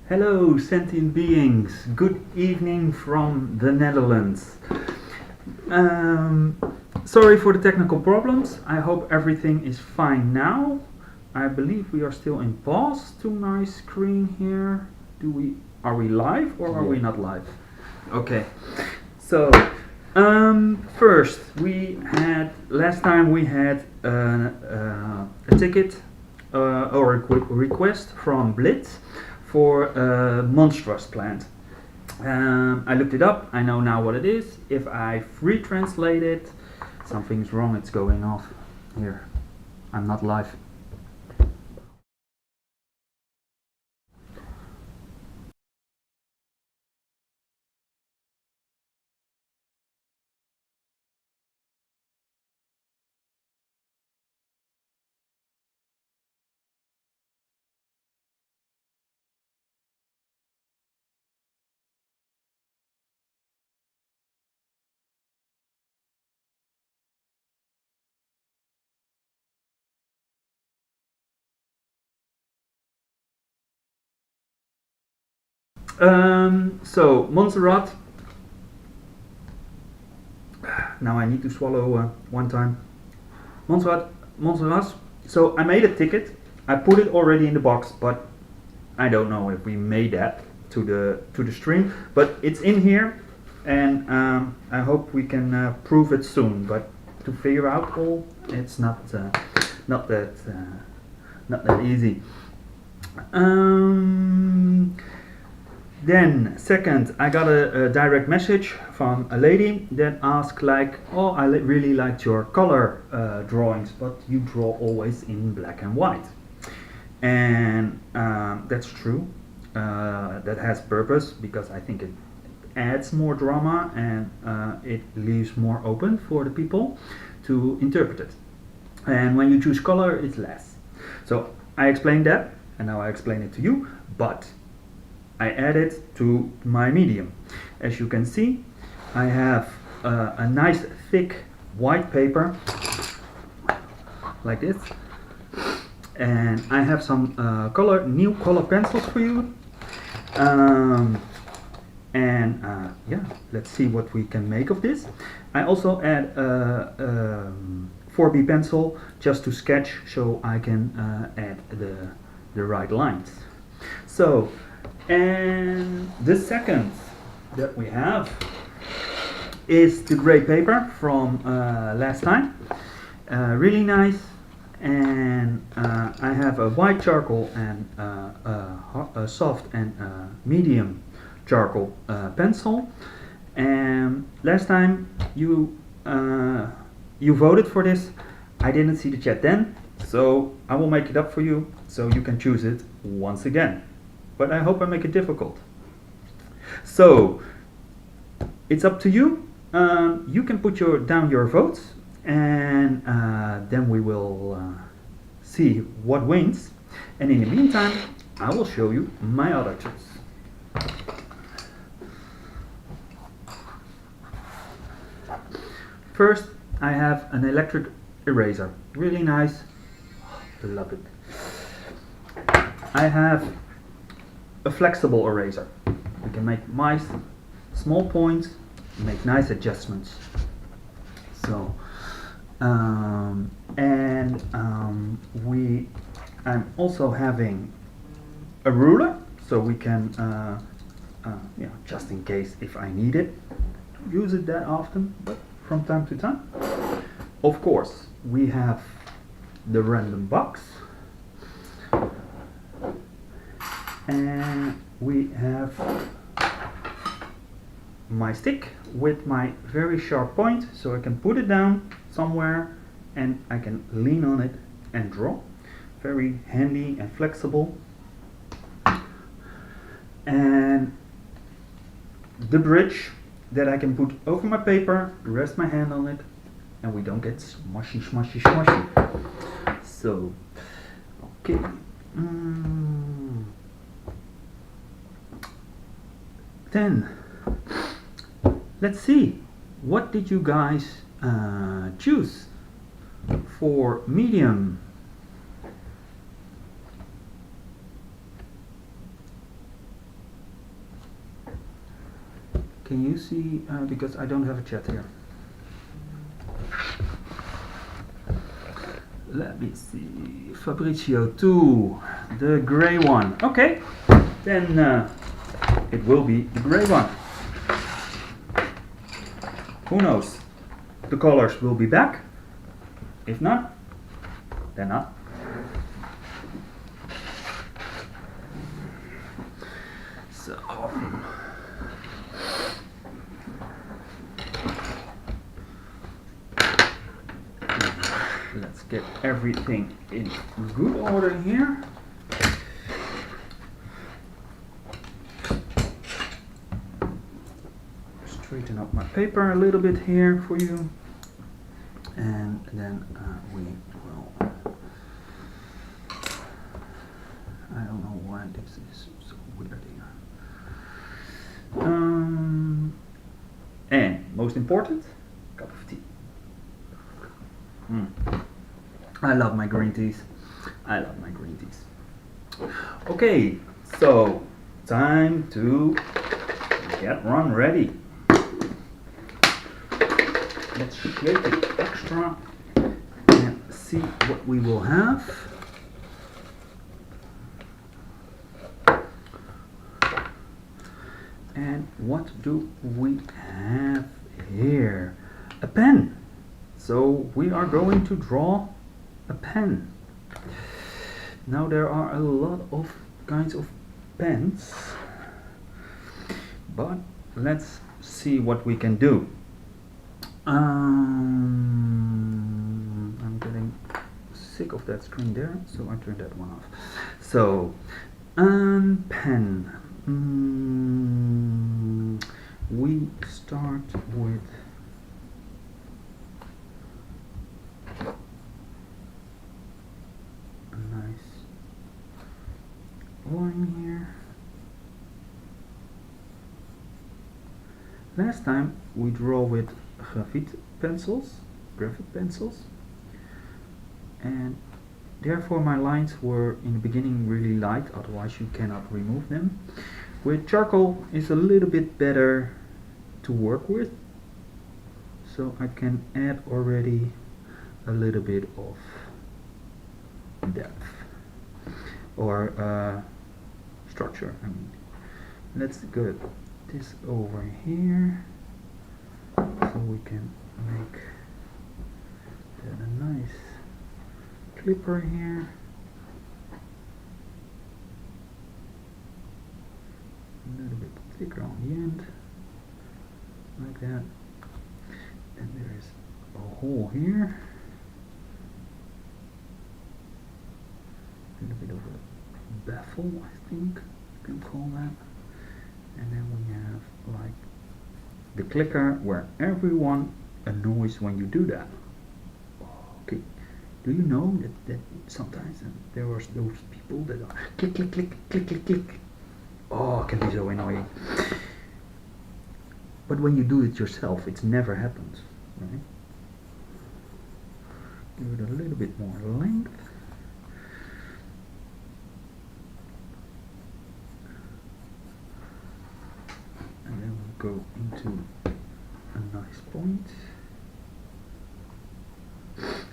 Hello, sentient beings. Good evening from the Netherlands. Um, Sorry for the technical problems. I hope everything is fine now. I believe we are still in pause to my screen here. Are we live or are we not live? Okay. So, first last time we had a ticket or a request from Blitz for a monstrous plant. I looked it up, I know now what it is. If I free translate it, something's wrong, it's going off. Here, I'm not live. So, Montserrat. Now I need to swallow one time. Montserrat. So, I made a ticket. I put it already in the box, but I don't know if we made that to the stream. But it's in here, and I hope we can prove it soon. But to figure out all, it's not that easy. Then, second, I got a direct message from a lady that asked like, oh, I really liked your color drawings, but you draw always in black and white. And that's true. That has purpose because I think it adds more drama and it leaves more open for the people to interpret it. And when you choose color, it's less. So I explained that, and now I explain it to you, but I add it to my medium. As you can see, I have a nice thick white paper like this, and I have some new color pencils for you. Yeah, let's see what we can make of this. I also add a 4B pencil just to sketch, so I can add the right lines. So, and the second that we have is the gray paper from last time. Really nice. And I have a white charcoal and a soft and medium charcoal pencil. And last time you voted for this. I didn't see the chat then, so I will make it up for you so you can choose it once again. But I hope I make it difficult. So it's up to you. You can put down your votes, and then we will see what wins. And in the meantime, I will show you my other tools. First, I have an electric eraser. Really nice. Love it. I have a flexible eraser. You can make nice small points, make nice adjustments. So, I'm also having a ruler, so we can, just in case if I need it, use it that often, but from time to time. Of course, we have the random box. And we have my stick with my very sharp point, so I can put it down somewhere and I can lean on it and draw. Very handy and flexible. And the bridge that I can put over my paper, rest my hand on it, and we don't get smushy. So, okay. Then, let's see, what did you guys choose for medium? Can you see, because I don't have a chat here. Let me see, Fabrizio 2, the gray one. Okay, then it will be the gray one. Who knows? The colors will be back. If not, then not. So let's get everything in good order here. Straighten up my paper a little bit here for you, and then we will. I don't know why this is so weird here. And most important, cup of tea. I love my green teas. I love my green teas. Okay, so time to get one ready. Let's shake it extra and see what we will have. And what do we have here? A pen. So we are going to draw a pen. Now there are a lot of kinds of pens, but let's see what we can do. I'm getting sick of that screen there, so I turned that one off. So, pen. We start with a nice line here. Last time we draw with graphite pencils, and therefore my lines were in the beginning really light, otherwise you cannot remove them. With charcoal is a little bit better to work with, so I can add already a little bit of depth or structure. I mean, let's get this over here so we can make that a nice clipper here. A little bit thicker on the end, like that. And there is a hole here. A little bit of a baffle, I think you can call that. And then we have like the clicker where everyone annoys when you do that. Okay, do you know that sometimes there are those people that are click, click, click, click, click, click. Oh, it can be so annoying. But when you do it yourself, it never happens, right? Give it a little bit more length. And then we go into a nice point.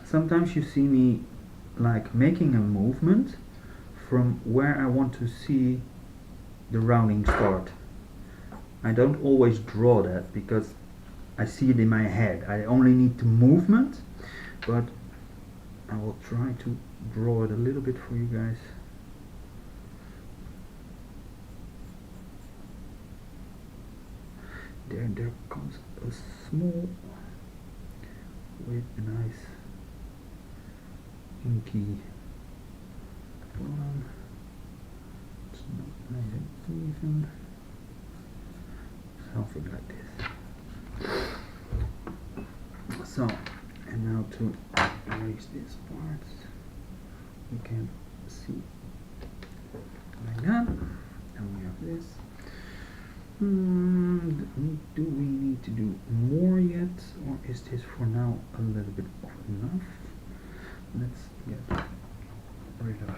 Sometimes you see me like making a movement from where I want to see the rounding start. I don't always draw that because I see it in my head. I only need the movement, but I will try to draw it a little bit for you guys. There comes a small with a nice inky bottom. It's not nice and even. Something like this. So, and now to erase this part, we can see like that. And we have this. Do we need to do more yet, or is this for now a little bit enough? Let's get rid of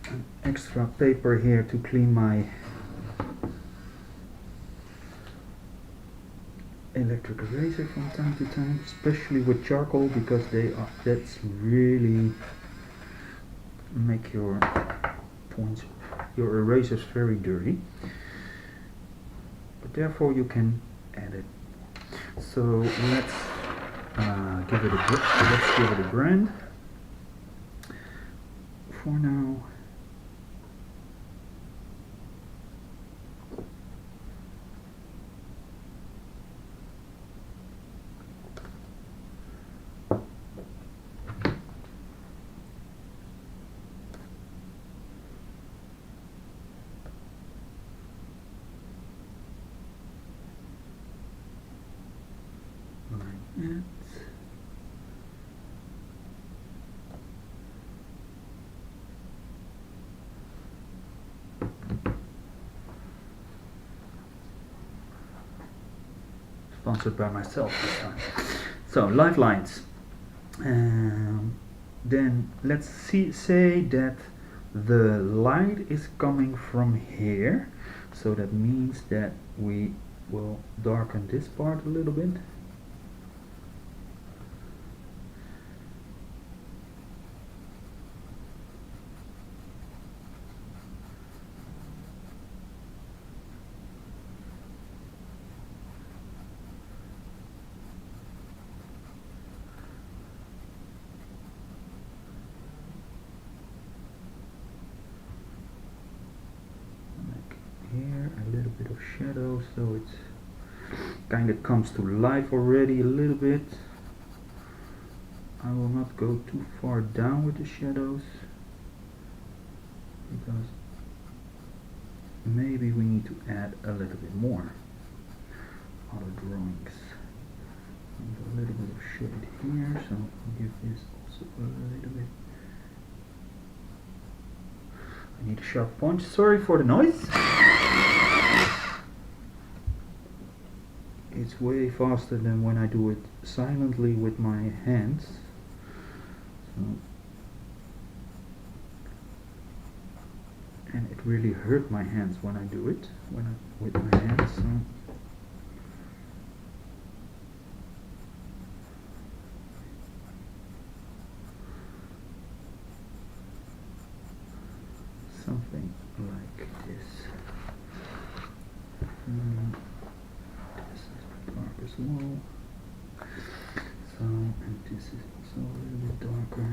an extra paper here to clean my electric eraser from time to time, especially with charcoal, because that's really make your points, your erasers very dirty. But therefore you can add it. So let's give it a brand for now. Like that. Sponsored by myself this time. So live lines. Then let's say that the light is coming from here. So that means that we will darken this part a little bit. Here a little bit of shadow, so it kind of comes to life already a little bit. I will not go too far down with the shadows, because maybe we need to add a little bit more other drawings. And a little bit of shade here, so I'll give this also a little bit. I need a sharp punch. Sorry for the noise. It's way faster than when I do it silently with my hands. So, and it really hurt my hands when I do it with my hands. So. Something like this. This is dark as well. So, and this is also a little bit darker.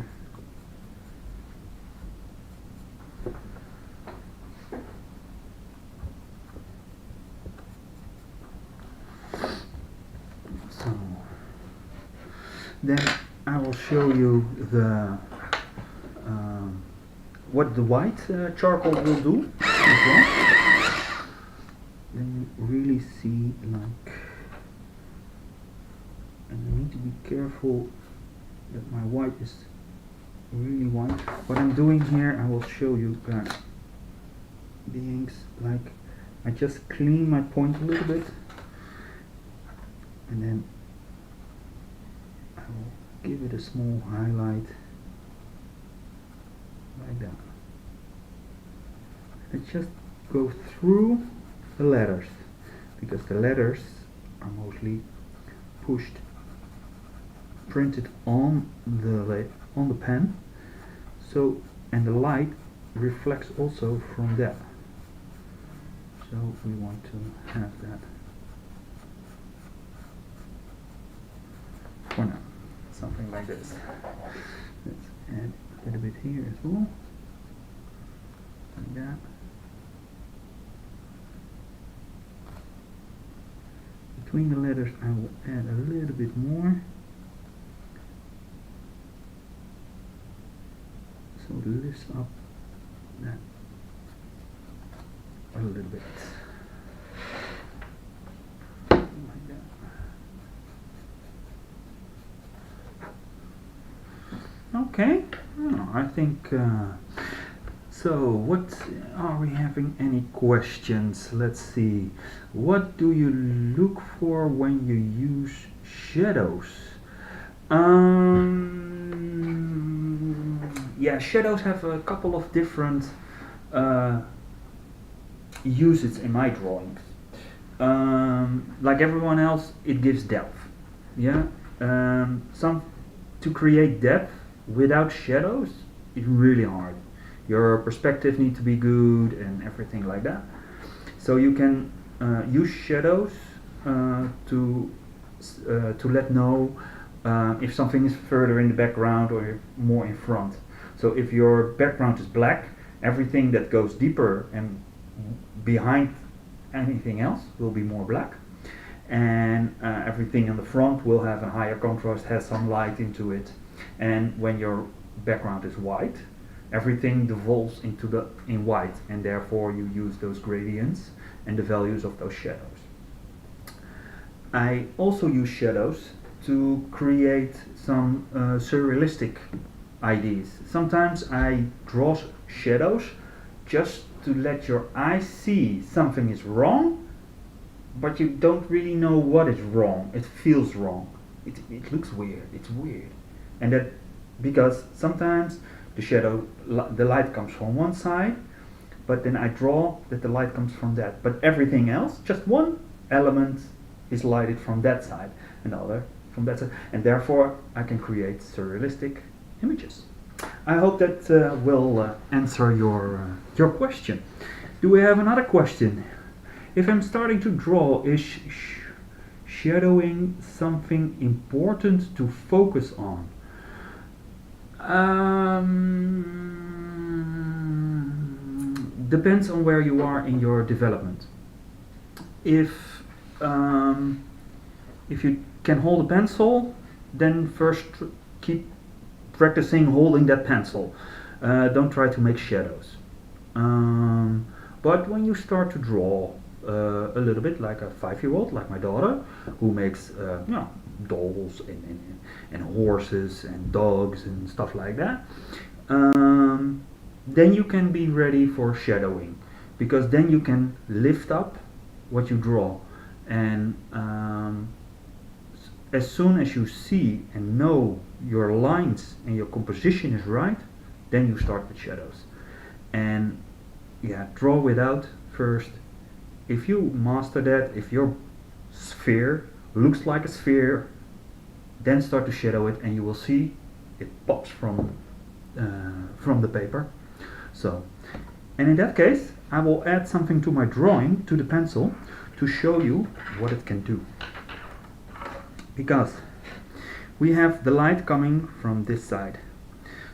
So, then I will show you the what the white charcoal will do as well. Then you really see, like, and I need to be careful that my white is really white. What I'm doing here, I will show you guys. The inks, like, I just clean my point a little bit, and then I will give it a small highlight. Like that. And just go through the letters, because the letters are mostly printed on the pen. So, and the light reflects also from that. So we want to have that for now. Something like this. Let's add a little bit here as well, like that. Between the letters I will add a little bit more, so to lift up that a little bit, like that. Okay, I think so. What are we having any questions? Let's see. What do you look for when you use shadows? Yeah, shadows have a couple of different uh, use it in my drawings. Like everyone else, it gives depth. Yeah, some to create depth without shadows is really hard. Your perspective needs to be good and everything like that. So you can use shadows to let know if something is further in the background or more in front. So if your background is black, everything that goes deeper and behind anything else will be more black, and everything in the front will have a higher contrast, has some light into it. And when your background is white, everything devolves in white, and therefore you use those gradients and the values of those shadows. I also use shadows to create some surrealistic ideas. Sometimes I draw shadows just to let your eye see something is wrong, but you don't really know what is wrong. It feels wrong. It looks weird. It's weird. And that because sometimes the light comes from one side, but then I draw that the light comes from that. But everything else, just one element is lighted from that side, another from that side, and therefore I can create surrealistic images. I hope that will answer your question. Do we have another question? If I'm starting to draw, is shadowing something important to focus on? Depends on where you are in your development. If you can hold a pencil, then first keep practicing holding that pencil. Don't try to make shadows. But when you start to draw a little bit like a 5-year-old, like my daughter, who makes dolls and horses and dogs and stuff like that, then you can be ready for shadowing, because then you can lift up what you draw, and as soon as you see and know your lines and your composition is right, then you start with shadows. And yeah, draw without first. If you master that, if your sphere looks like a sphere, then start to shadow it, and you will see it pops from the paper. So, and in that case, I will add something to my drawing, to the pencil, to show you what it can do. Because we have the light coming from this side,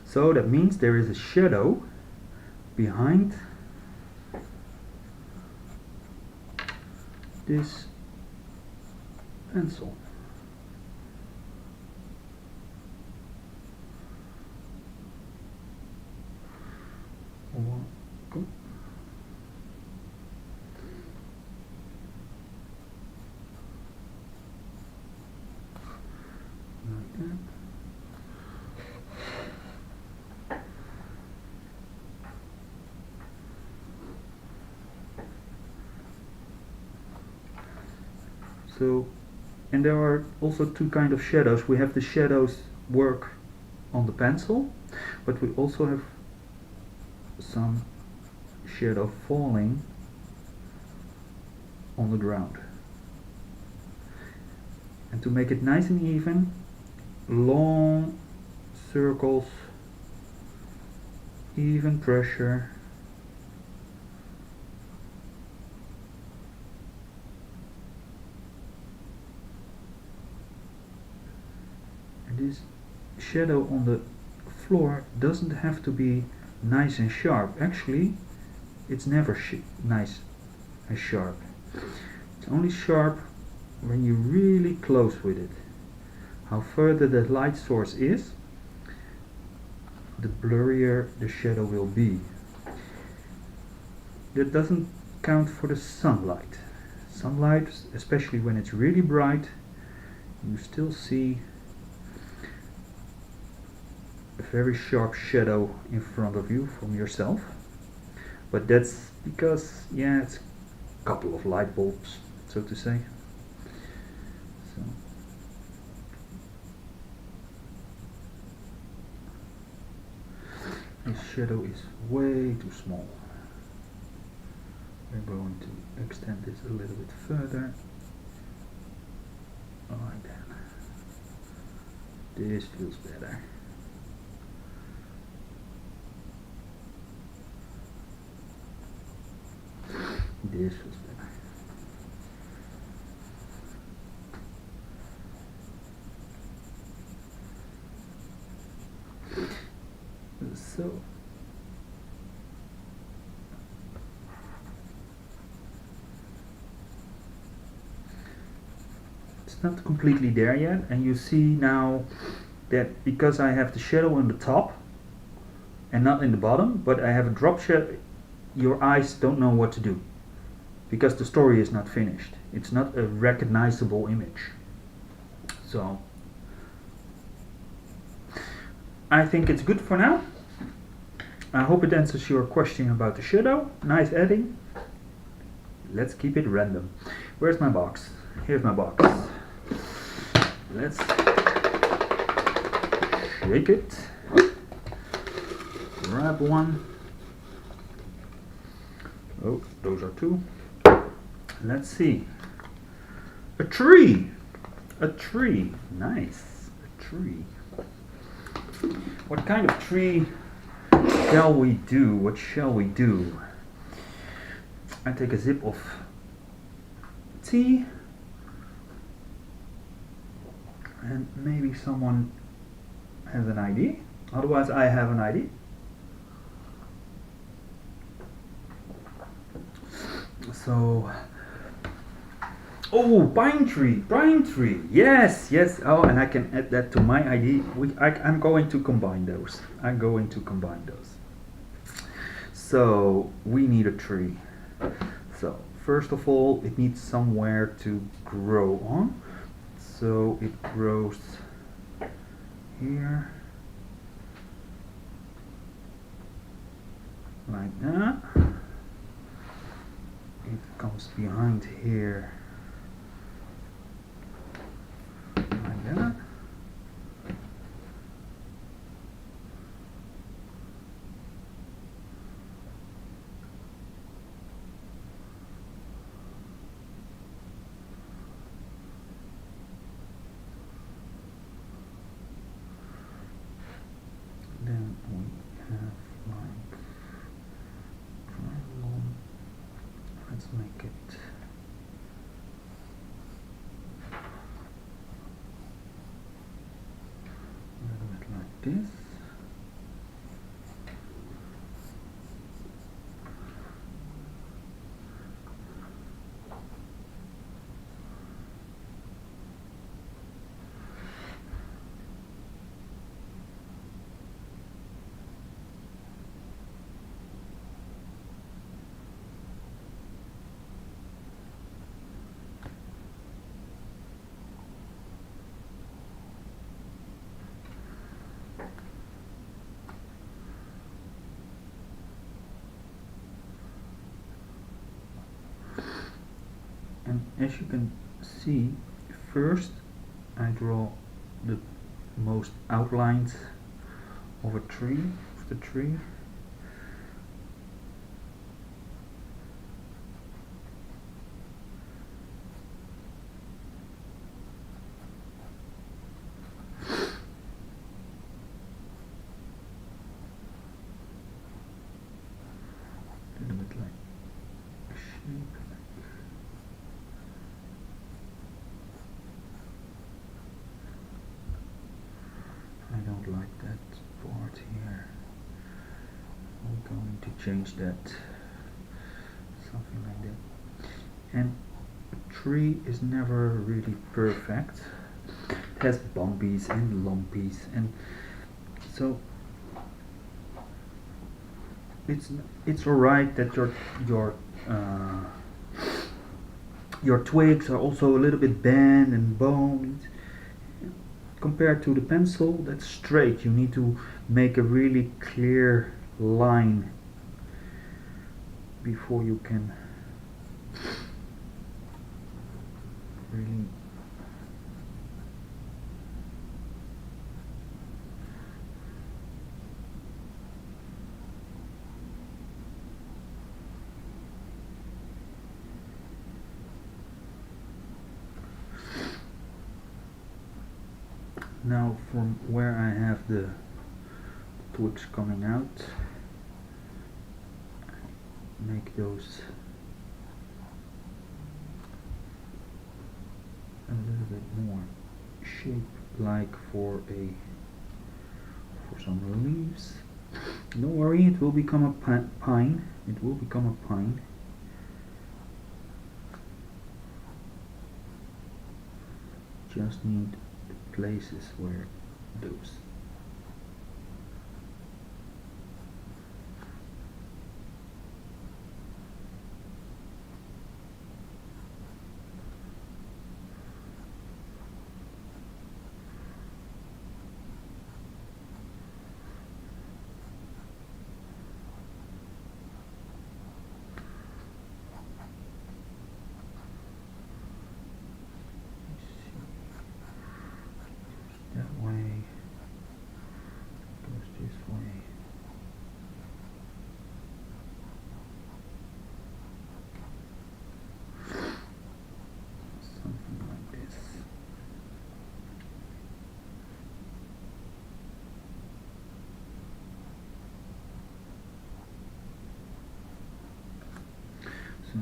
so that means there is a shadow behind this pencil. Go. Like that. So, and there are also two kinds of shadows. We have the shadows work on the pencil, but we also have some shadow falling on the ground. And to make it nice and even, long circles, even pressure. And this shadow on the floor doesn't have to be nice and sharp. Actually, it's never nice and sharp. It's only sharp when you're really close with it. How further the light source is, the blurrier the shadow will be. That doesn't count for the sunlight. Sunlight, especially when it's really bright, you still see a very sharp shadow in front of you from yourself. But that's because, yeah, it's a couple of light bulbs, so to say. So. This shadow is way too small. we're going to extend this a little bit further. Like that. This feels better. This feels better. So it's not completely there yet, and you see now that because I have the shadow on the top and not in the bottom, but I have a drop shadow, your eyes don't know what to do because the story is not finished. It's not a recognizable image. So I think it's good for now. I hope it answers your question about the shadow. Nice adding. Let's keep it random. Where's my box? Here's my box. Let's shake it. Grab one. Oh, those are two. Let's see. A tree. A tree. Nice. A tree. What kind of tree shall we do? What shall we do? I take a sip of tea. And maybe someone has an idea. Otherwise, I have an idea. So, oh, pine tree. Yes. Oh, and I can add that to my idea. I'm going to combine those. So we need a tree. So first of all, it needs somewhere to grow on. So it grows here, like that. It comes behind here, like that. Then we have like triangle. Let's make it a little bit like this. And as you can see, first I draw the most outlines of the tree. A little bit like a shape. I don't like that part here. I'm going to change that. Something like that. And a tree is never really perfect. It has bumpies and lumpies, and so it's alright that your twigs are also a little bit bent and boned. Compared to the pencil, that's straight. You need to make a really clear line before you can really Now from where I have the twigs coming out, make those a little bit more shape like for some leaves. Don't worry, it will become a pine. It will become a pine. Just need the places where those that way, goes this way. Something like this. So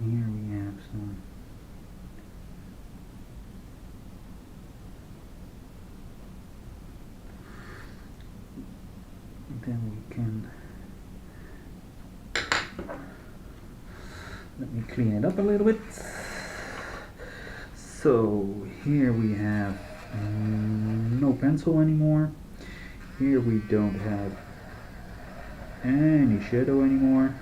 here we have some then we can, let me clean it up a little bit. So here we have no pencil anymore. Here we don't have any shadow anymore.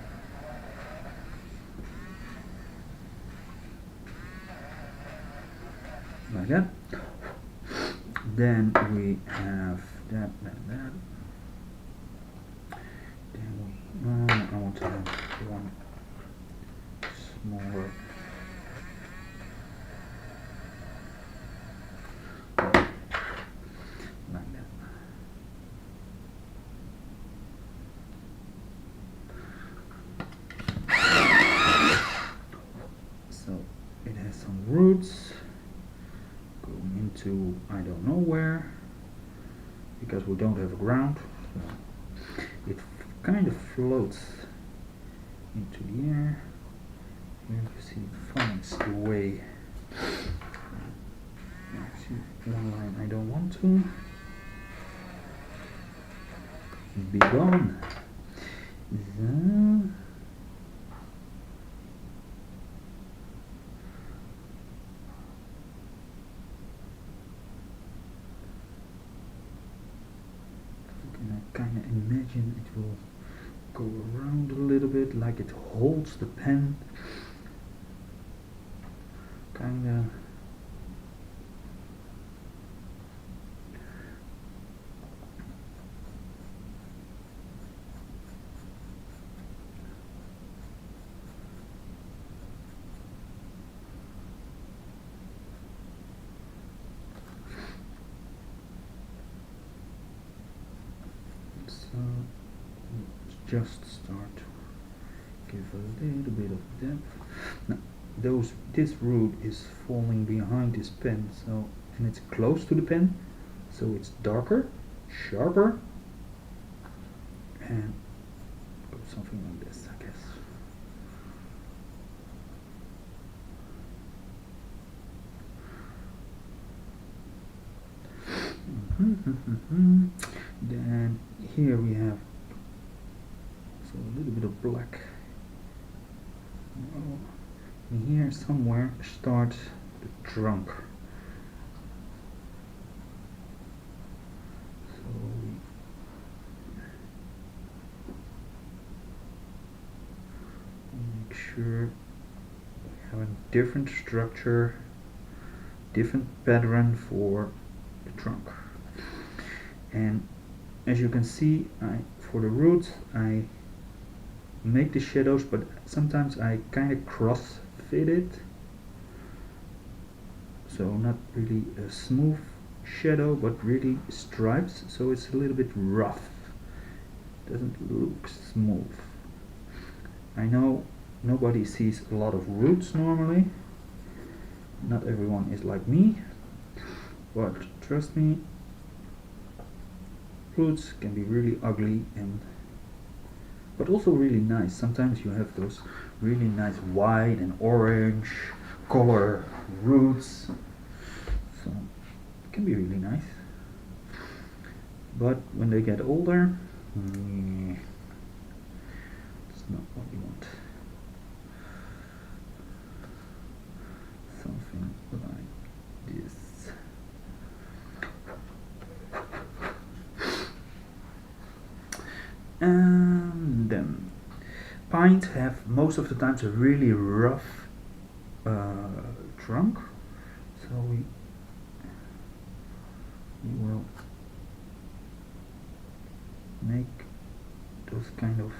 Like that. Then we have that. Then we, I want to have one smaller. Like that. So it has some roots going into I don't know where, because we don't have a ground. So it kind of floats into the air. Here you see it finds the way. See one line I don't want to. Be gone. So, kind of imagine it will go around a little bit, like it holds the pen, kind of. So just start to give a little bit of depth. Now, this root is falling behind this pen, so, and it's close to the pen, so it's darker, sharper, and something like this, I guess. Then here we have so a little bit of black. And here somewhere starts the trunk. So we make sure we have a different structure, different pattern for the trunk. And as you can see, for the roots I make the shadows, but sometimes I kind of cross fit it, so not really a smooth shadow but really stripes, so it's a little bit rough, doesn't look smooth. I know nobody sees a lot of roots normally, not everyone is like me, but trust me, Roots can be really ugly and but also really nice. Sometimes you have those really nice white and orange color roots, so it can be really nice. But when they get older, it's not what you want. Something like this. And then pines have most of the times a really rough trunk, so we will make those kind of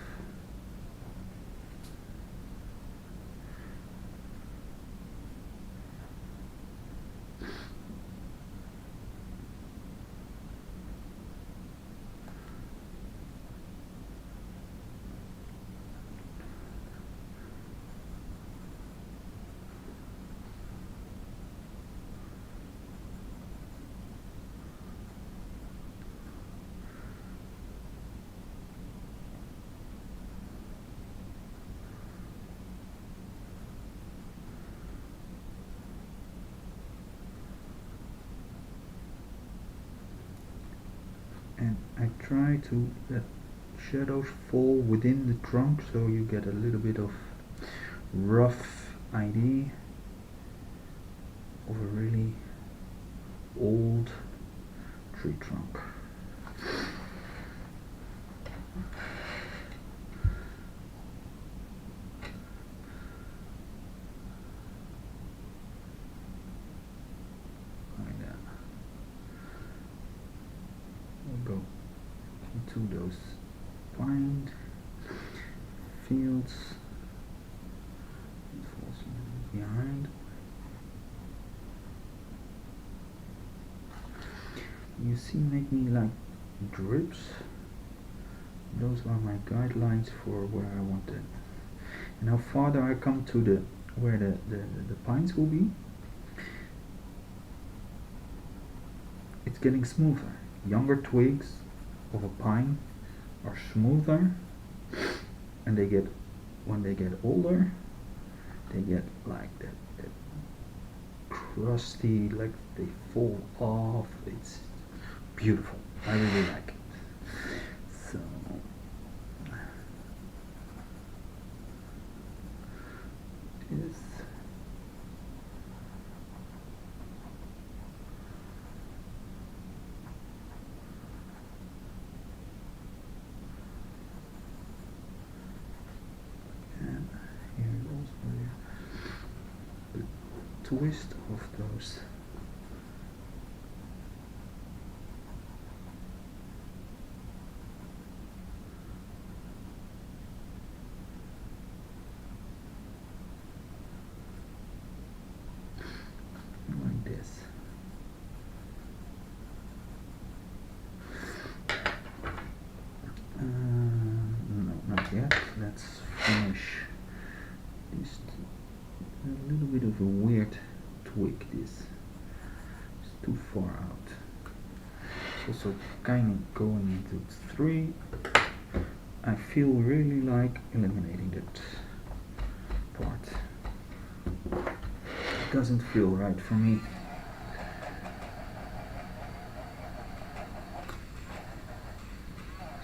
and I try to let shadows fall within the trunk so you get a little bit of rough idea of a really old tree trunk. Like that. We'll go into those pine fields. It falls behind. You see, make me like drips. Those are my guidelines for where I want it. And how farther I come to the where the pines will be, it's getting smoother. Younger twigs of a pine are smoother, and they get, when they get older, they get like that crusty, like they fall off. It's beautiful. I really like it. So this. And here is also the twist of those. Like this. No, not yet. Let's finish this. A little bit of a weird twig. This it's too far out. It's also kind of going into 3. I feel really like eliminating that part. It doesn't feel right for me.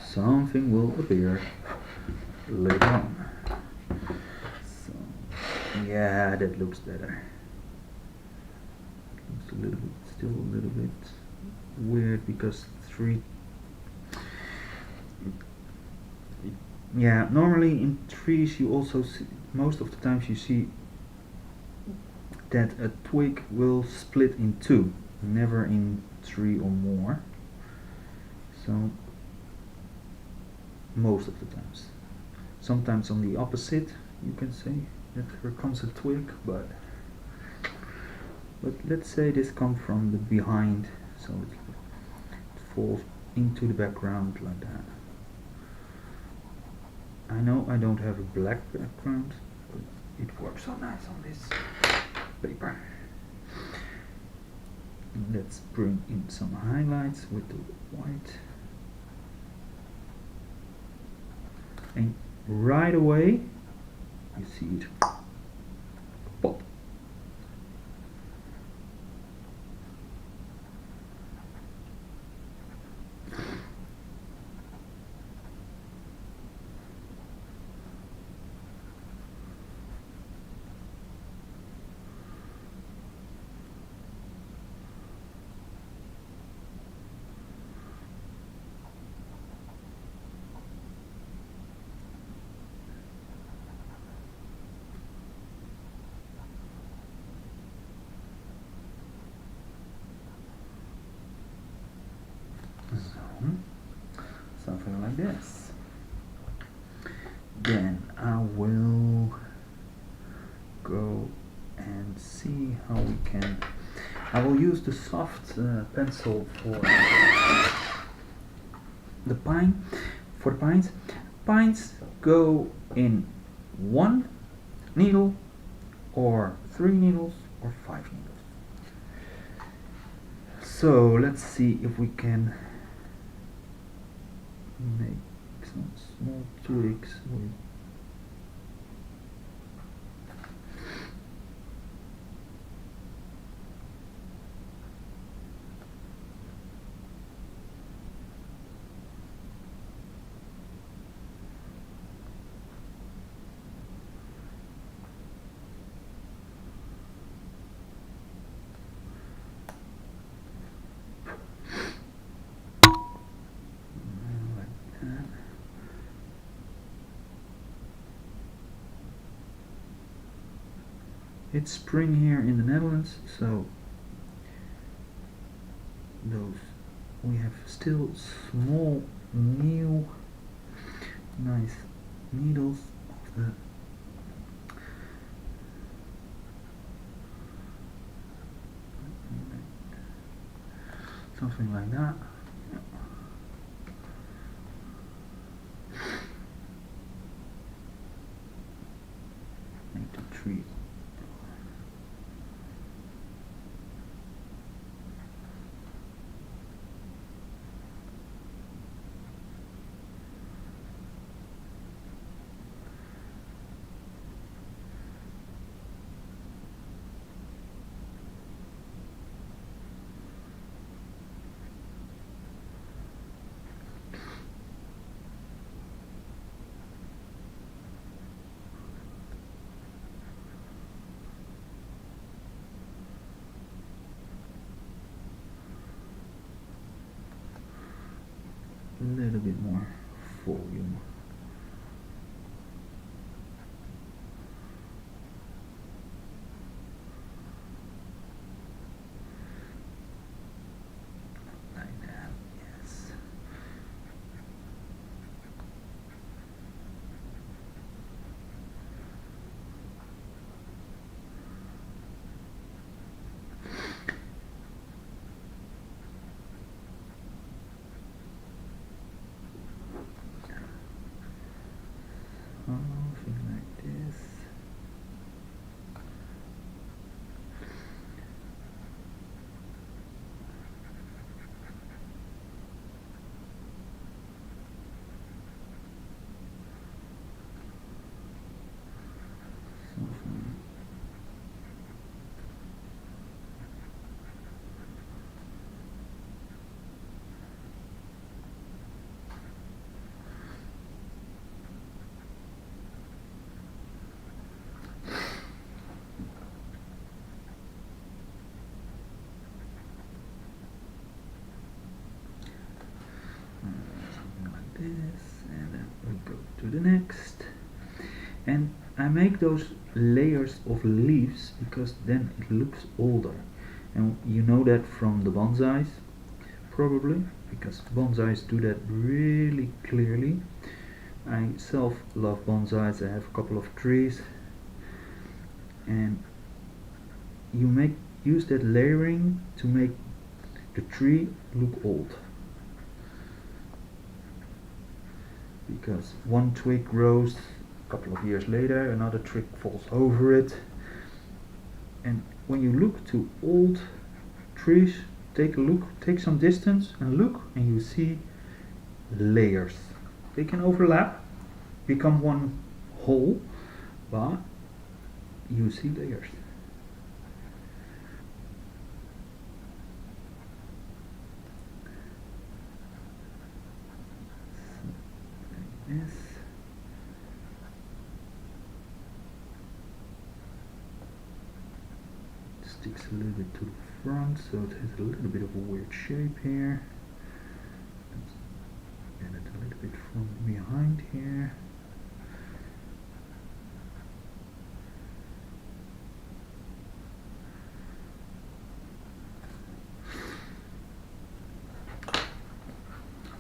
Something will appear later on. So, yeah, that looks better. Looks a little bit, still a little bit weird because 3. Yeah, normally in trees you also see, most of the times you see that a twig will split in 2, never in 3 or more. So most of the times. Sometimes on the opposite, you can say that here comes a twig, but let's say this comes from the behind, so it falls into the background like that. I know I don't have a black background, but it works so nice on this paper. And let's bring in some highlights with the white. and right away you see it pop. Something like this. Then I will go and see how we can. I will use the soft pencil for the pine. For the pines, pines go in 1 needle, or 3 needles, or 5 needles. So let's see if we can make some small twigs with It's spring here in the Netherlands, so we have still small new nice needles of the something like that. Make the tree. A little bit more volume. Like that, yes. Something like this. Something. Something like this, and then we go to the next. And I make those layers of leaves because then it looks older, and you know that from the bonsais probably, because bonsais do that really clearly. I self love bonsais. I have a couple of trees, and you use that layering to make the tree look old, because one twig grows, a couple of years later another twig falls over it, and when you look to old trees, take some distance and look, and you see layers. They can overlap, become one whole, but you see layers. Like this. Sticks a little bit to the front, so it has a little bit of a weird shape here. Let's get it a little bit from behind here.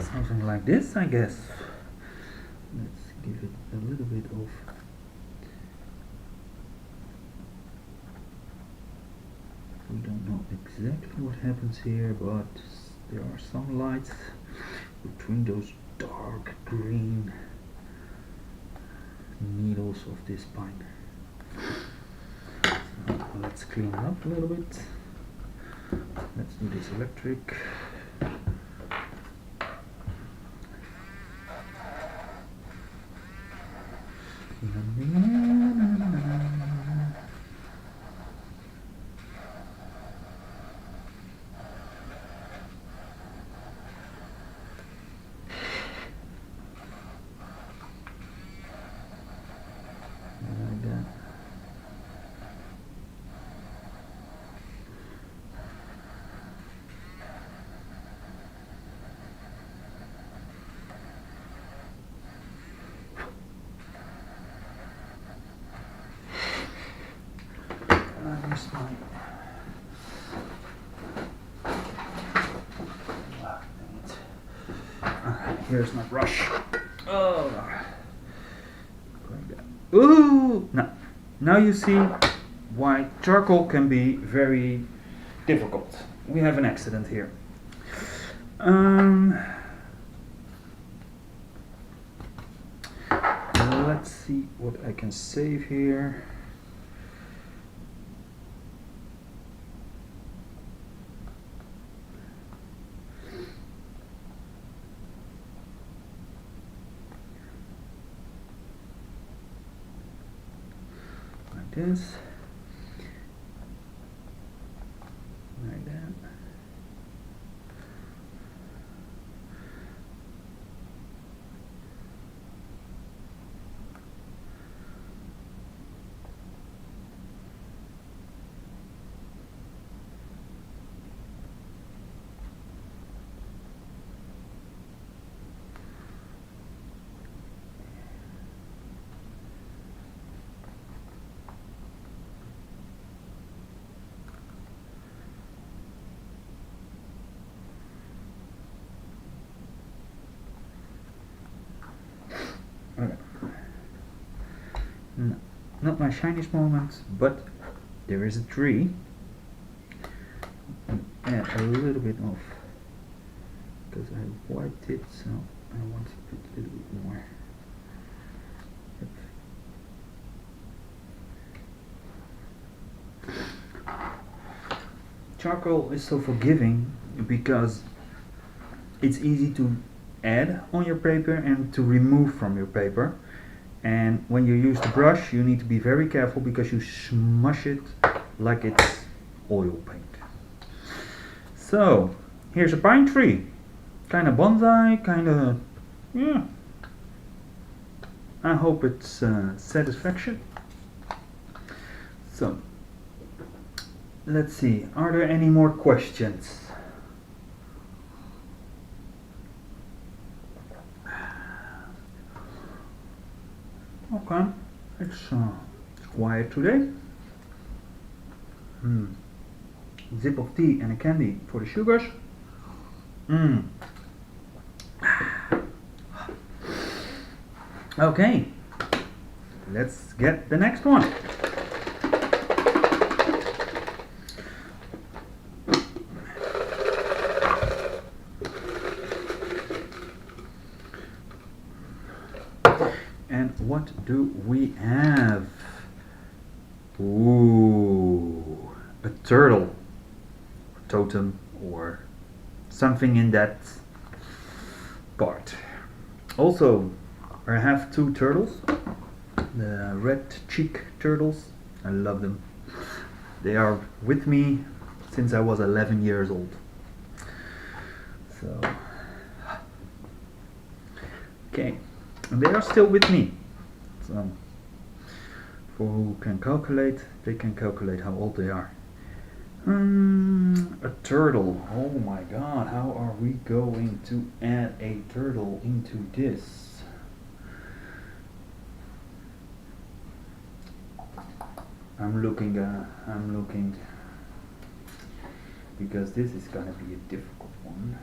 Something like this, I guess. Let's give it a little bit of we don't know exactly what happens here, but there are some lights between those dark green needles of this pine. So let's clean it up a little bit. Let's do this electric. Like that. Here's my here's my brush. Oh, like that. Ooh! Now you see why charcoal can be very difficult. We have an accident here. Let's see what I can save here. Like this. Like that. Okay. No, not my shiniest moment, but there is a tree. And add a little bit of, because I wiped it, so I want to put a little bit more. Charcoal is so forgiving because it's easy to add on your paper and to remove from your paper. And when you use the brush, you need to be very careful because you smush it like it's oil paint. So, here's a pine tree. Kind of bonsai, kind of, yeah. I hope it's satisfaction. So, let's see, are there any more questions? Okay, it's quiet today. Zip of tea and a candy for the sugars. Okay, let's get the next one. And what do we have? Ooh, a turtle, a totem, or something in that part. Also, I have two turtles, the red cheek turtles. I love them. They are with me since I was 11 years old. So, okay, and they are still with me. So, for who can calculate, they can calculate how old they are. A turtle. Oh my god, how are we going to add a turtle into this? I'm looking, because this is gonna be a difficult one.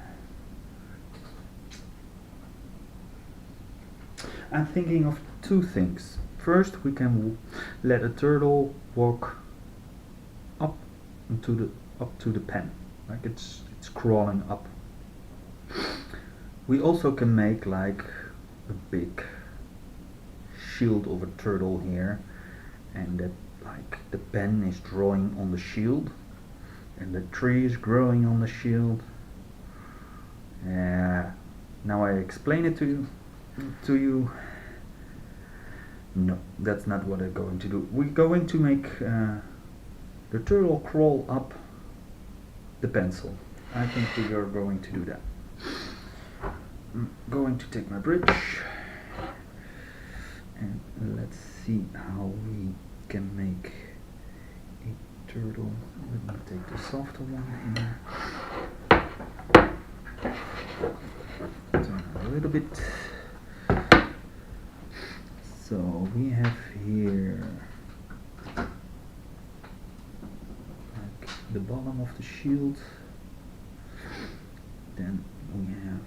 I'm thinking of two things. First, we can let a turtle walk up to the pen, like it's crawling up. We also can make like a big shield of a turtle here, and that like the pen is drawing on the shield, and the tree is growing on the shield. Now I explain it to you. No, that's not what I'm going to do. We're going to make the turtle crawl up the pencil. I think we are going to do that. I'm going to take my bridge and let's see how we can make a turtle. Let me take the softer one here. Turn a little bit. So we have here like the bottom of the shield. Then we have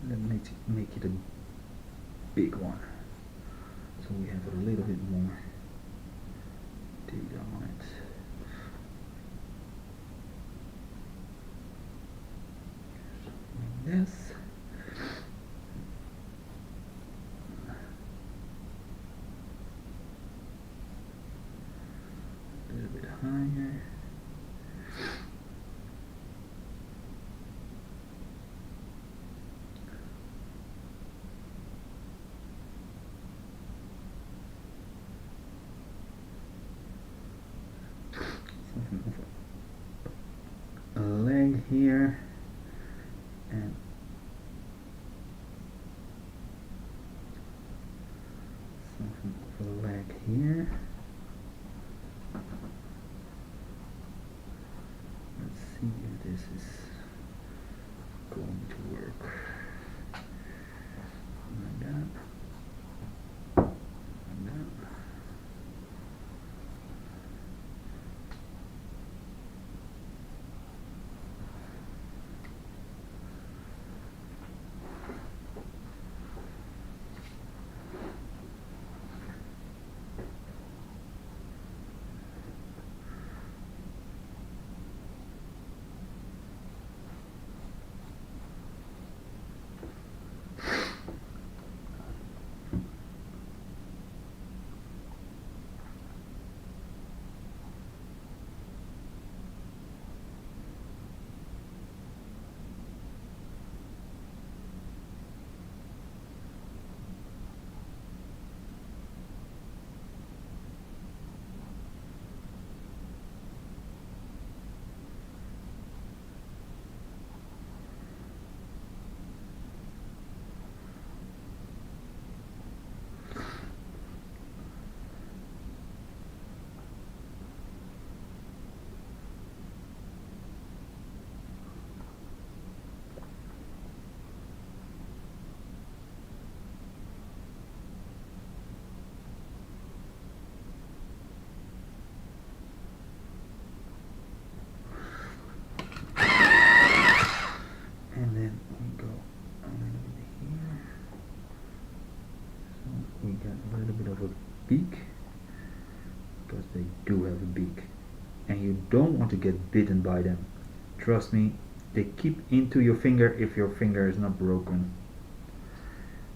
let's make it a big one. So we have a little bit more data on it. Like this. A little bit higher. Something over a leg here, and something over the leg here. Let's see if this is going to work. Like that. Like that. Beak, because they do have a beak, and you don't want to get bitten by them. Trust me, they keep into your finger if your finger is not broken.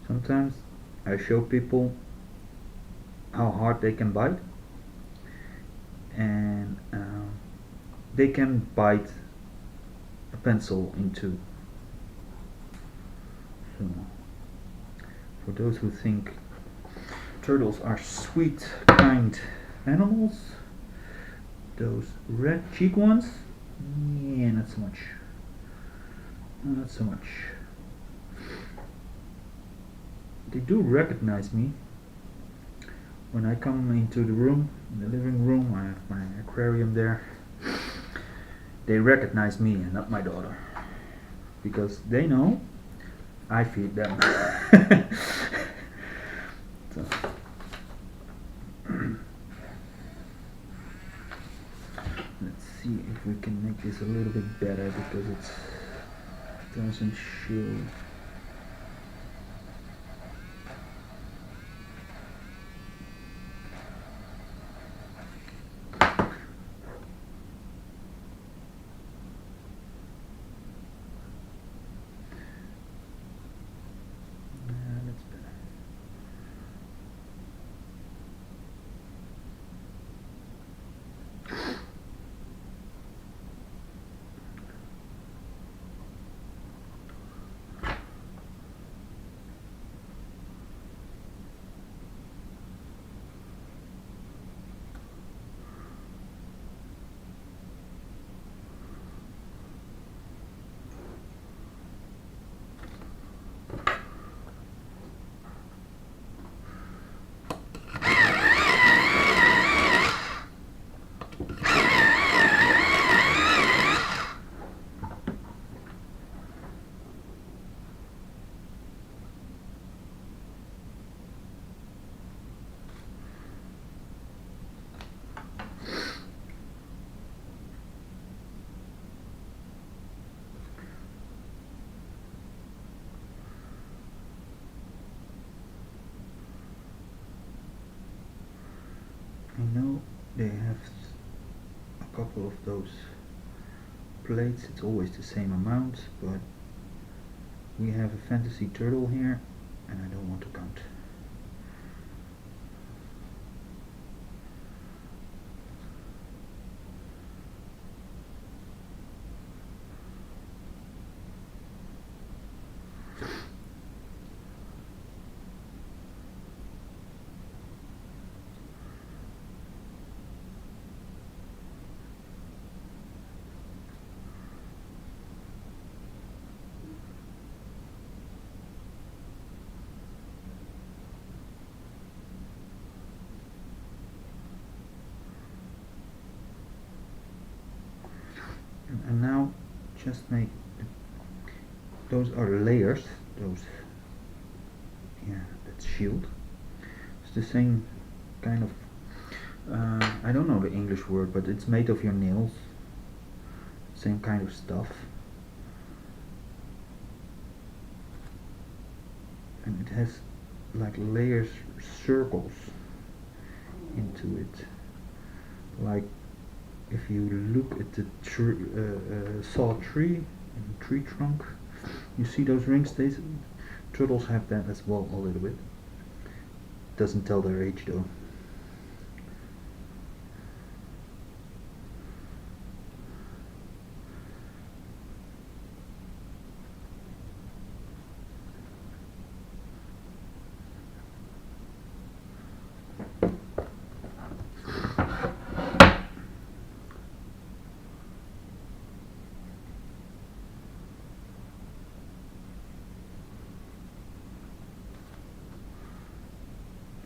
Sometimes I show people how hard they can bite, and they can bite a pencil into So, for those who think turtles are sweet, kind animals, those red cheek ones, yeah, not so much. Not so much. They do recognize me. When I come into the room, in the living room, I have my aquarium there. They recognize me and not my daughter. Because they know I feed them. So. Let's see if we can make this a little bit better because it doesn't show. That's better. I know they have a couple of those plates, it's always the same amount, but we have a fantasy turtle here and I don't want to count. And now just make those are layers, those, yeah, that's shield. It's the same kind of I don't know the English word, but it's made of your nails, same kind of stuff, and it has like layers, circles into it, like if you look at the saw tree, tree trunk, you see those rings. Turtles have that as well a little bit. Doesn't tell their age though.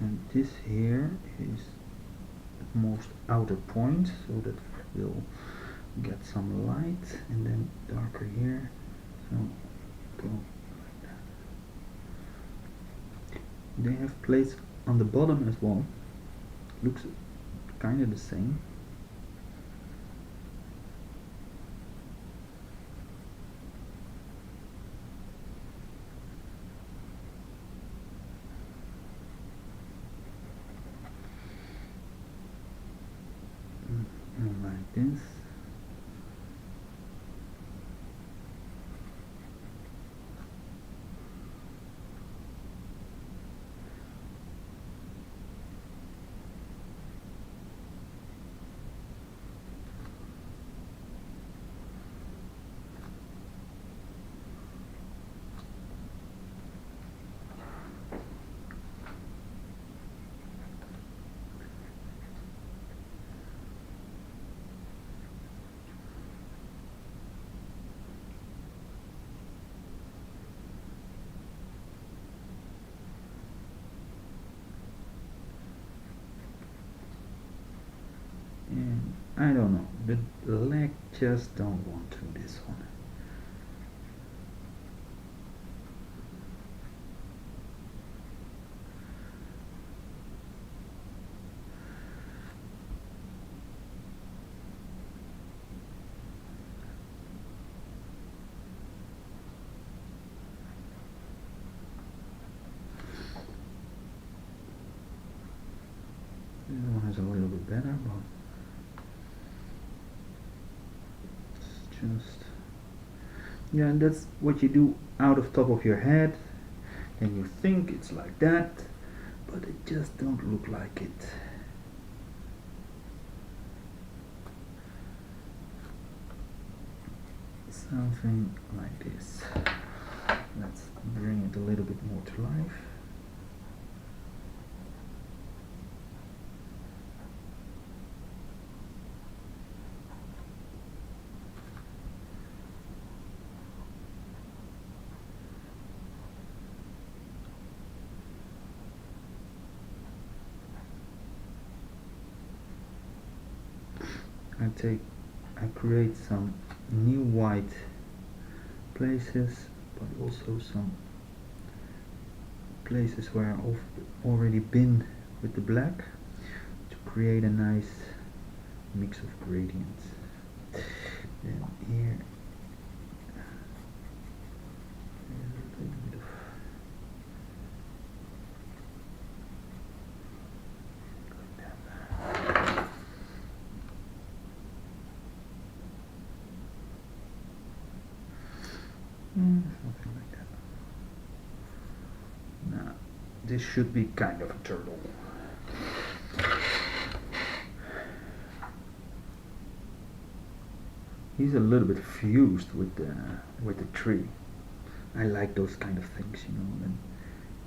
And this here is the most outer point, so that will get some light, and then darker here, so go like that. They have plates on the bottom as well, looks kind of the same. Like this. I don't know, the leg just don't want to this one. This one is a little bit better, but it's just, yeah, and that's what you do out of top of your head, and you think it's like that, but it just don't look like it. Something like this. Let's bring it a little bit more to life. I create some new white places, but also some places where I've already been with the black to create a nice mix of gradients. Then here there's a little bit of something like that. Now, this should be kind of a turtle. He's a little bit fused with the tree. I like those kind of things, you know, and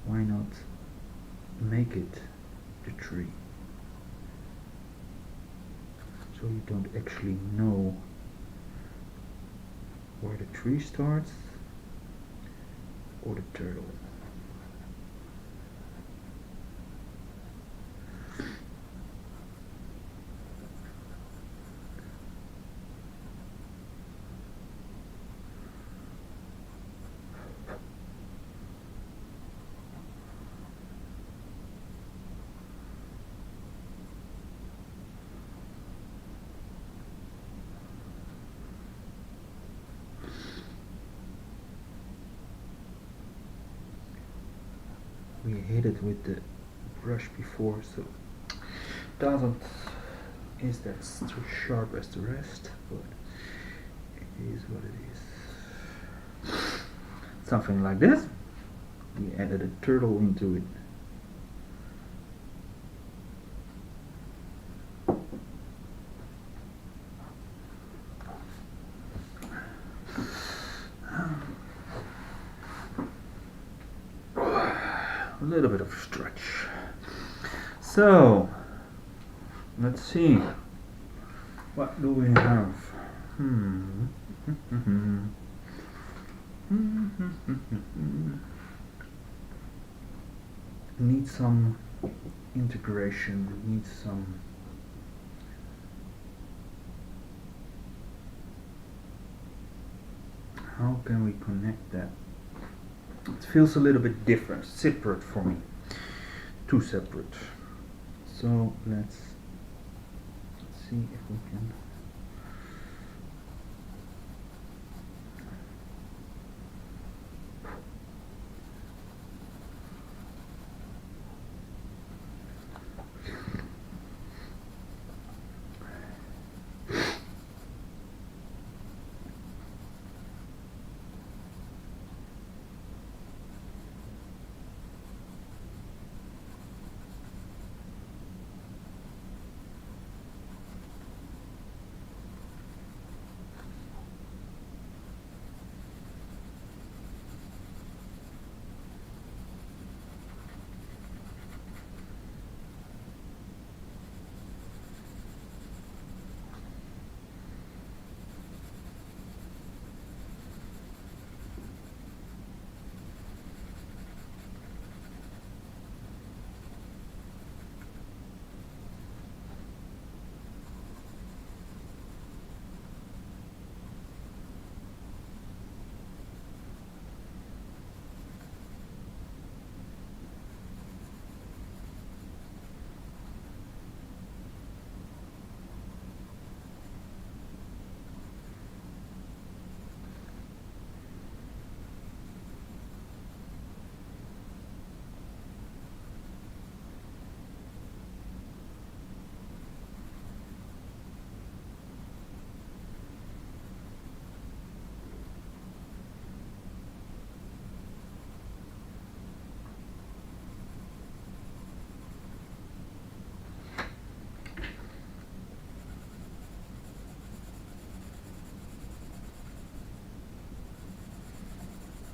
why not make it the tree? So you don't actually know where the tree starts or the turtle. We hit it with the brush before, so doesn't is that too sharp as the rest, but it is what it is. Something like this. We added a turtle into it. A little bit of stretch. So let's see, what do we have? Need some integration, needs some how can we connect that? It feels a little bit different, separate for me, too separate. So let's see if we can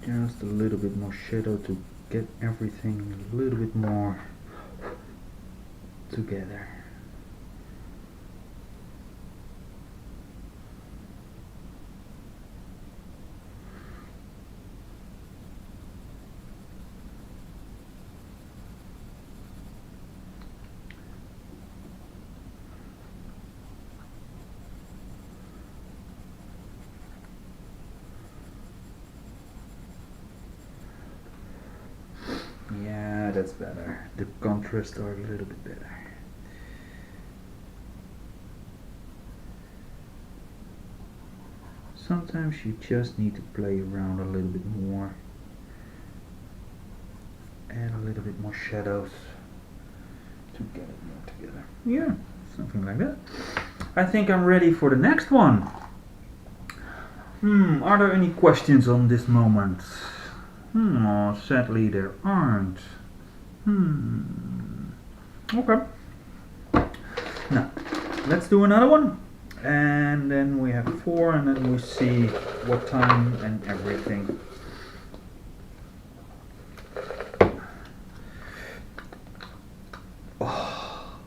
Just a little bit more shadow to get everything a little bit more together. Yeah, that's better. The contrast are a little bit better. Sometimes you just need to play around a little bit more. Add a little bit more shadows to get it more together. Yeah, something like that. I think I'm ready for the next one. Are there any questions on this moment? Oh, sadly there aren't. Okay. Now, let's do another one. And then we have 4, and then we see what time and everything. Oh,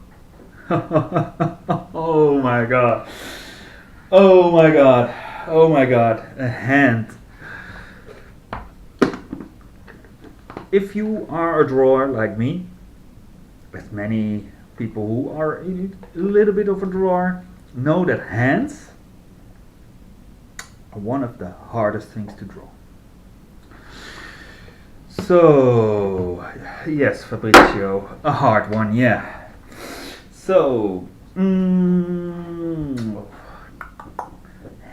oh my god. Oh my god. Oh my god. A hand. If you are a drawer like me, as many people who are a little bit of a drawer know that hands are one of the hardest things to draw. So, yes, Fabrizio, a hard one, yeah. So,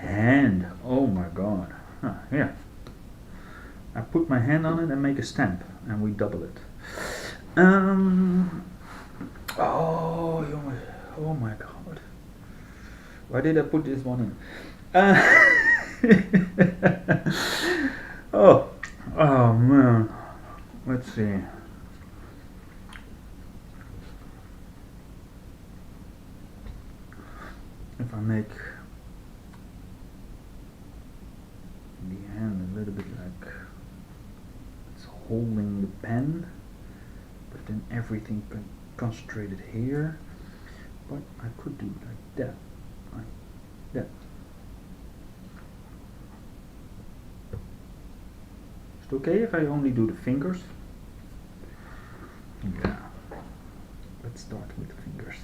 hand, oh my god. Here, I put my hand on it and make a stamp, and we double it. Oh my god. Why did I put this one in? Oh man. Let's see. If I make the hand a little bit like it's holding the pen, but then everything concentrated here. But I could do it like that. Like that. Is it okay if I only do the fingers? Yeah. Let's start with the fingers.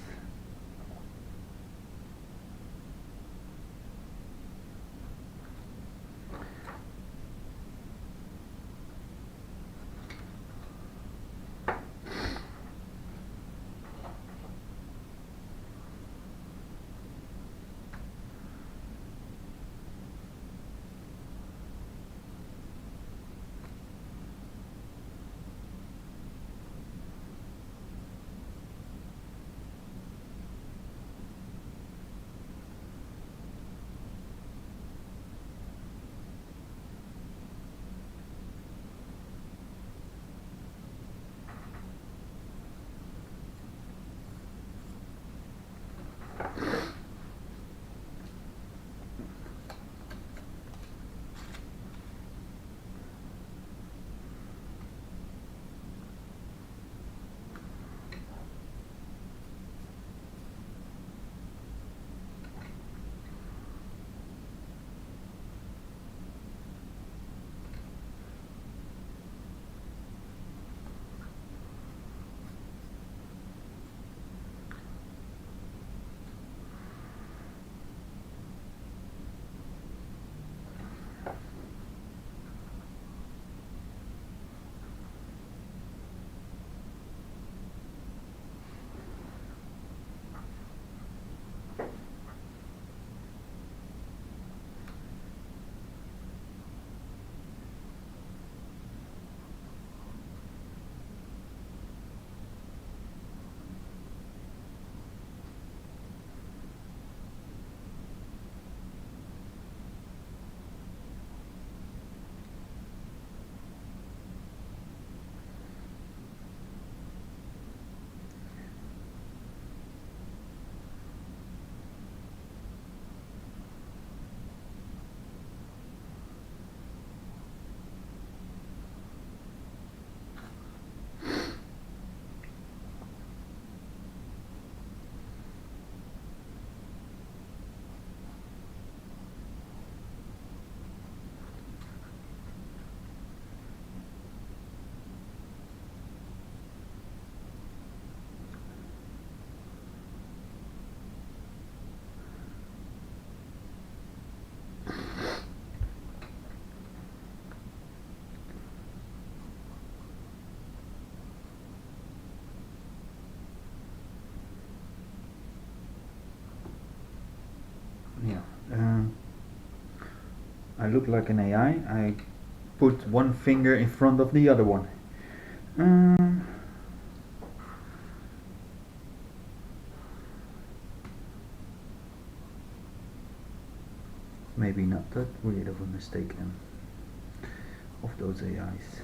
I look like an AI. I put one finger in front of the other one. Maybe not that weird of a mistake then, of those AIs.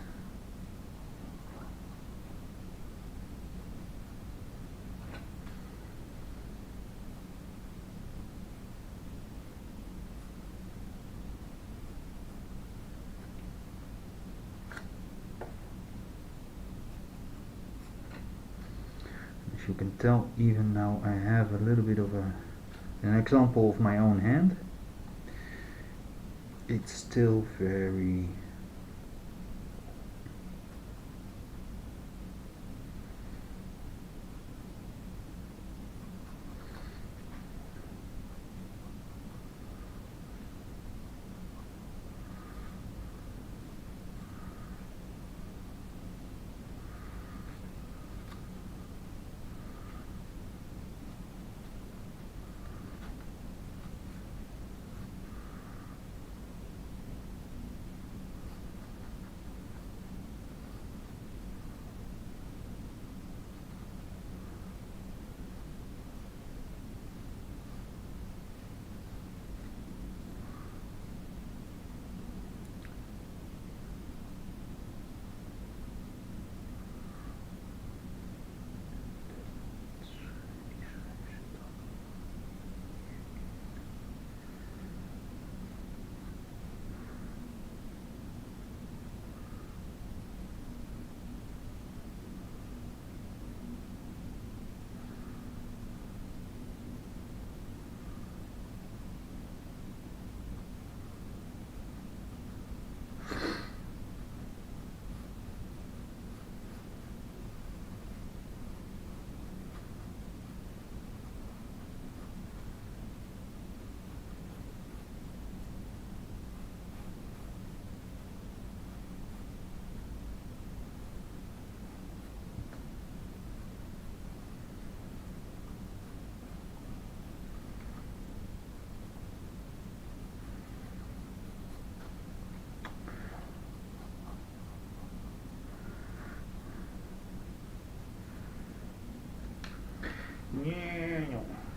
As you can tell, even now I have a little bit of an example of my own hand. It's still very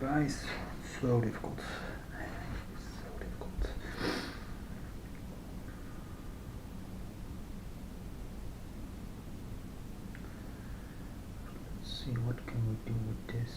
guys, so difficult. So difficult. Let's see, what can we do with this?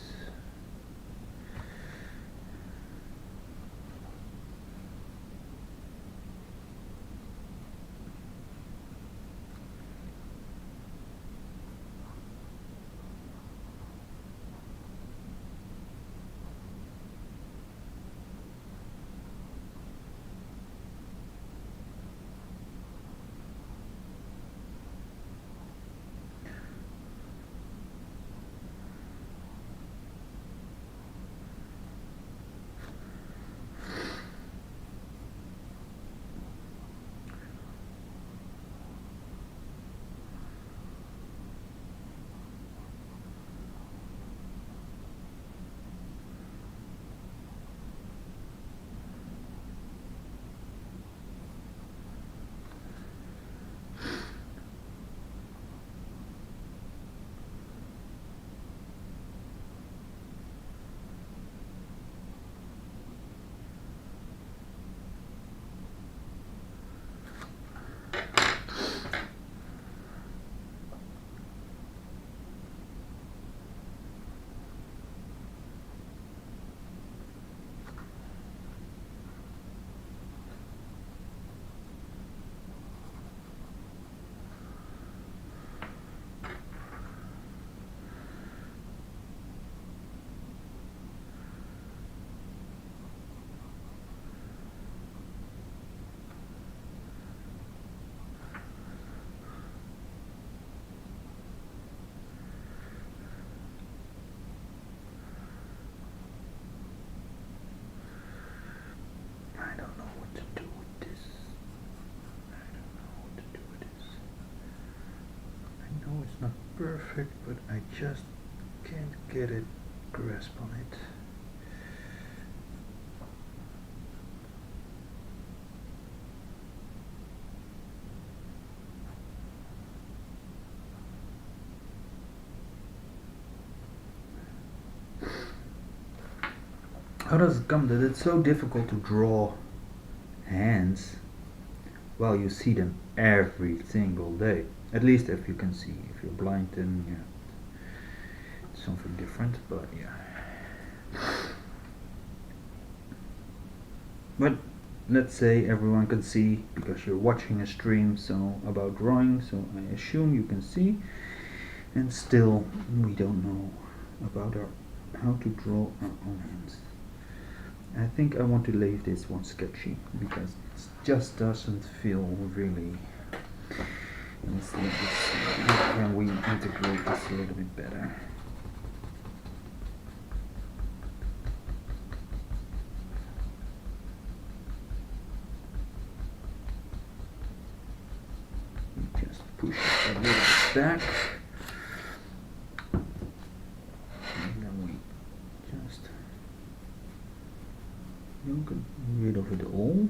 Not perfect, but I just can't get a grasp on it. How does it come that it's so difficult to draw hands? Well, you see them every single day. At least if you can see. If you're blind, then yeah, it's something different. But yeah. But let's say everyone can see because you're watching a stream so about drawing. So I assume you can see, and still we don't know about how to draw our own hands. I think I want to leave this one sketchy because it just doesn't feel really. Let's see, how can we integrate this a little bit better? Just push it a little bit back. And then we just get rid of it all.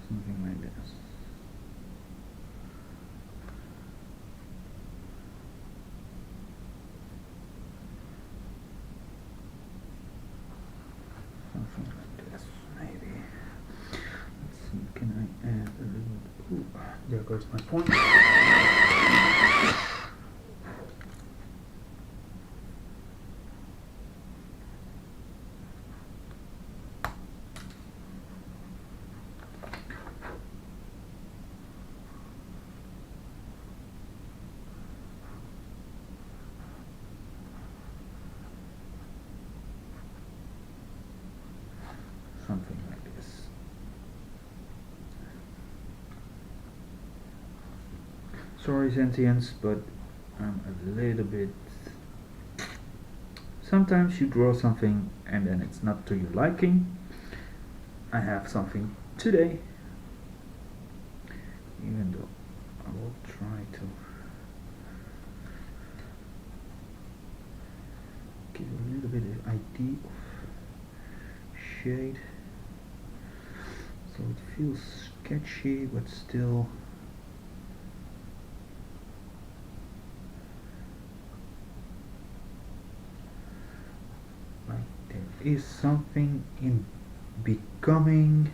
Something like this. Something like this, maybe. Let's see, can I add a little... Ooh, there goes my point. Something like this. Sorry, sentience, but I'm a little bit... Sometimes you draw something and then it's not to your liking. I have something today, even though I will try to give a little bit of idea of shade. So it feels sketchy, but still like there is something in becoming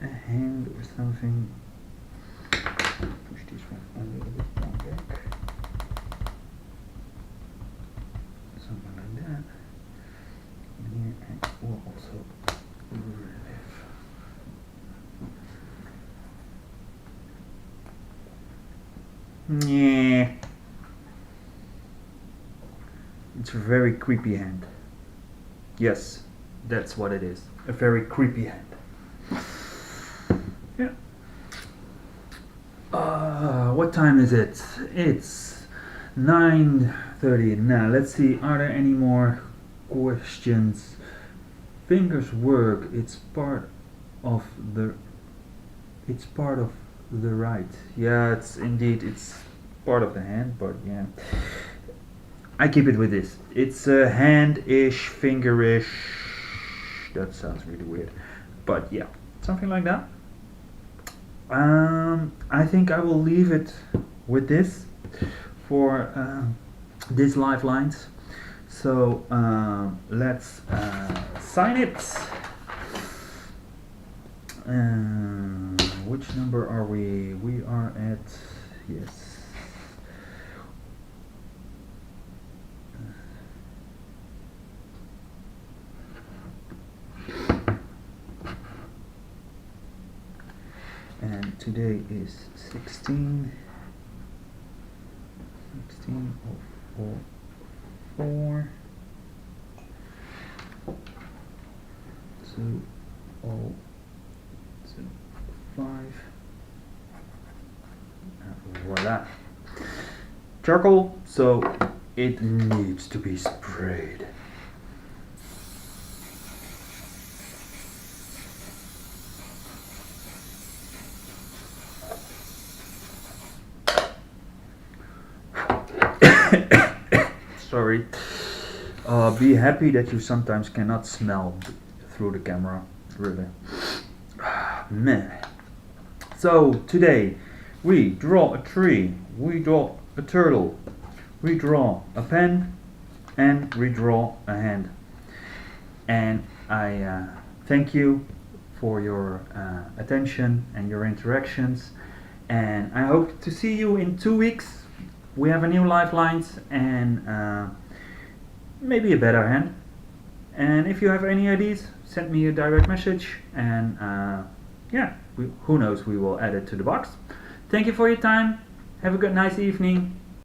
a hand or something. Push this one a little bit more back. Something like that. And here I will also relieve. Yeah. It's a very creepy hand. Yes, that's what it is. A very creepy hand. Yeah. What time is it? It's 9:30 now. Let's see, are there any more questions? Fingers work. It's part of the right. Yeah, it's indeed, it's part of the hand, but yeah. I keep it with this. It's a hand-ish, finger-ish. That sounds really weird. But yeah, something like that. I think I will leave it with this for these live lines. So let's sign it. Which number are we? We are at, yes. And today is 16 of 4 2 0 2 5. And voila, charcoal, so it needs to be sprayed. be happy that you sometimes cannot smell through the camera, really. Man. So today we draw a tree, we draw a turtle, we draw a pen, and we draw a hand. And I thank you for your attention and your interactions, and I hope to see you in 2 weeks. We have a new lifelines and maybe a better hand. And if you have any ideas, send me a direct message, and yeah, who knows, we will add it to the box. Thank you for your time. Have a good nice evening.